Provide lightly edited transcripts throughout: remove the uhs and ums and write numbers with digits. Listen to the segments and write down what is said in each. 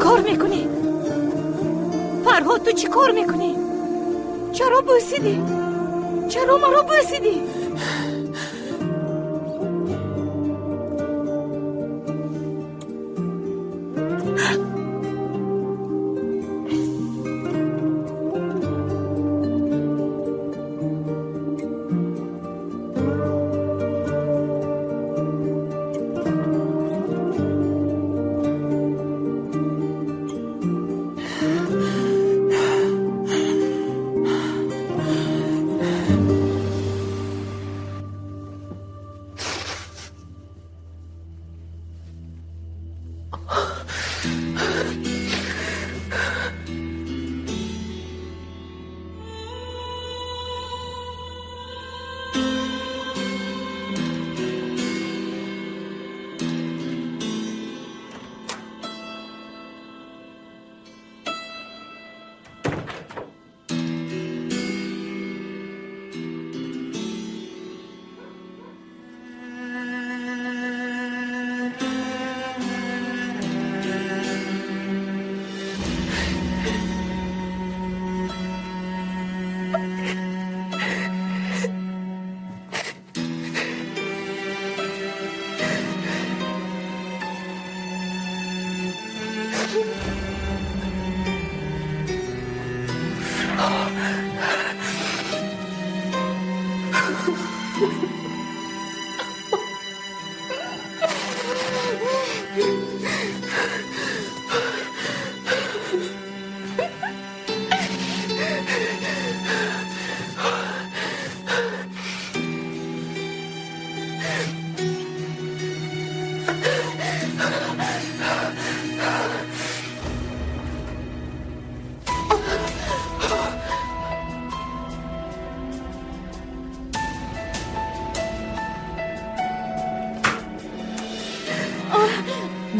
کار میکنی؟ فرهاد تو چی کار میکنی؟ چرا بوسیدی؟ چرا ما رو بوسیدی؟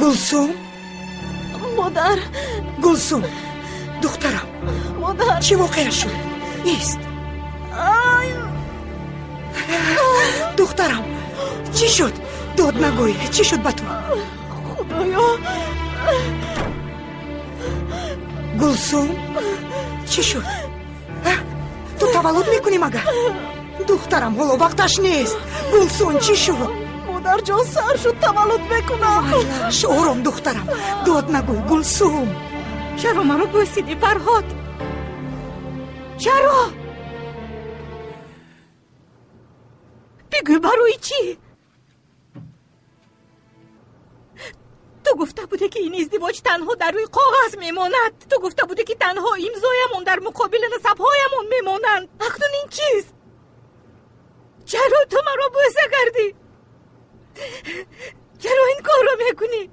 گلسوم؟ مادر. گلسوم دخترم، مادر چی واقع شد؟ نیست دخترم، چی شد؟ داد نگوی، چی شد با تو؟ خدایا. گلسوم چی شد؟ تو تولد میکنی مگر؟ دخترم حالا وقتش نیست. گلسوم چی شد؟ مادر جان سر شد تولد بکنم. مالش آرام دخترم، داد نگوی. گلسوم چرا مرا بوسیدی فرهاد؟ چرا؟ بگو برای چی؟ تو گفته بوده که این ازدواج تنها در روی کاغذ میماند. تو گفته بوده که تنها امضایمون در مقابل نسبهایمون میمانند. اکنون این چیست؟ چرا تو مرا بوسه کردی؟ چرا این کار رو میکنی؟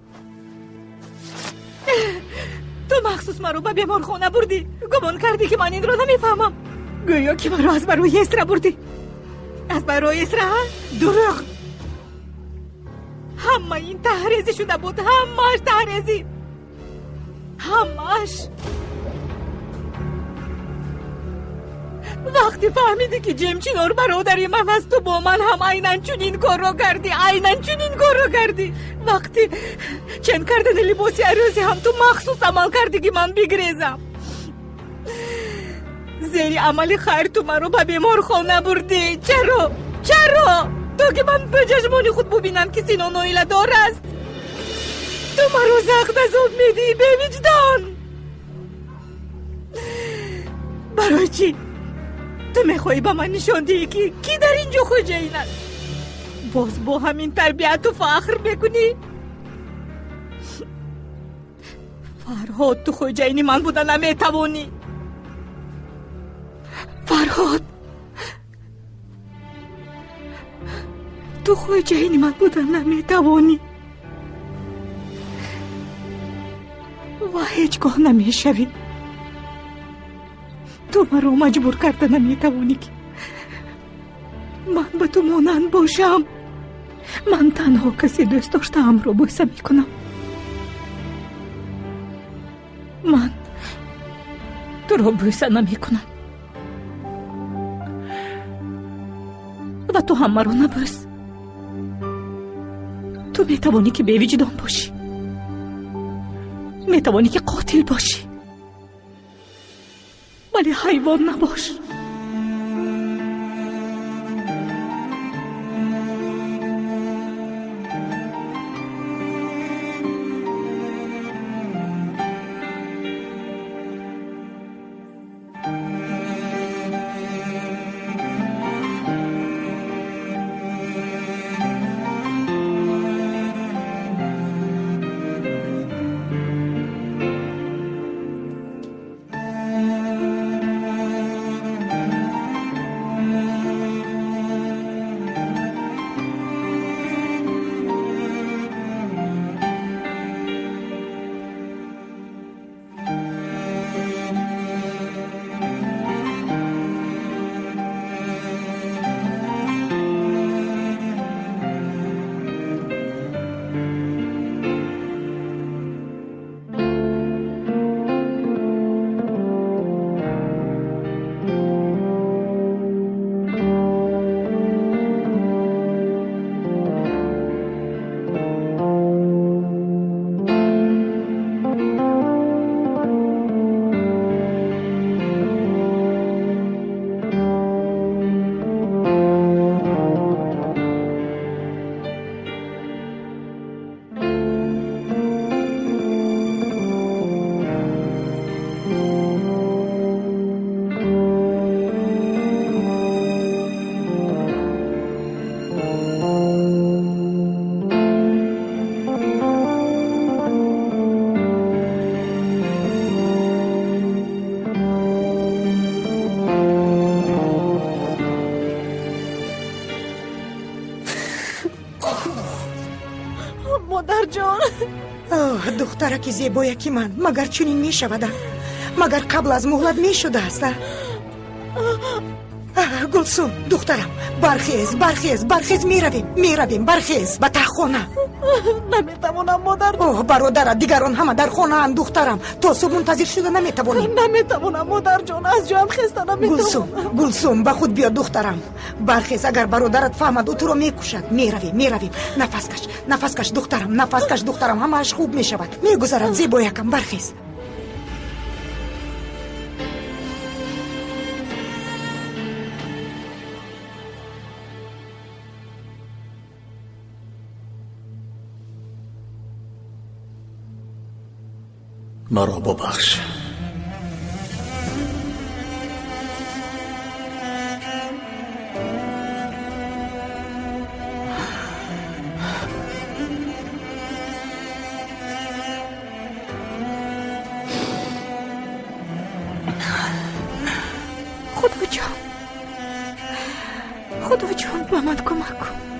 تو مخصوص مرا به بیمارخانه بردی، گمان کردی که من این رو نمیفهمم. گویا که مرا از برای اسره بردی. از برای اسره؟ دروغ. همه این تحریزی شده بود، همه‌اش تحریزی، همه‌اش. وقتی فهمیدی که جمچینار برادری من هست، تو با من هم عیناً چنین کار رو کردی، عیناً چنین کار رو کردی. وقتی چند کردن لباسی عروسی هم تو مخصوص عمل کردی که من بگریزم. زیری عمل خیر تو من رو به بیمارخانه بردی. چرا؟ تو که من به چشمان خود ببینم که سینه نایله دار است. تو من رو زخم عذاب میدی به وجدان. برای چی؟ تو میخوایی به من نشان دهی که کی در اینجا خوجین است؟ باز با همین تربیت و فخر بکنی؟ فرهاد، تو خوجین من بودن نمیتوانی. فرهاد، تو خوجین من بودن نمیتوانی و هیچگاه نمیشوی. تو مرا مجبور کرده نمیتوانی که من به تو مانند باشم. من تنها کسی دوست داشتم رو بوسه میکنم. من تو رو بوسه نمیکنم و تو هم مرا نبوس. تو میتوانی که بی وجدان باشی، میتوانی که قاتل باشی، ولی حیوان نباش. مادر جان، دخترک زیبایکی من، مگر چنین می شود؟ مگر قبل از مهلت می شده است؟ گلسوم دخترم، برخیز، می رویم، برخیز به تخانه. نمیتوانم مادر جان. برادر دیگران همه در خانه اند دخترم، تا صبح منتظر شده نمیتوانیم. نمیتوانم مادر جان، از جام خسته نمیتوانم. گلسوم به خود بیا دخترم، برخیز. اگر برادرت فهمد او تو رو میکشد. می رویم. نفس کش دخترم، همه اش خوب میشود. میگذرد زیبایکم، برخیز. مرا ببخش. خدا جان به من کمک کن.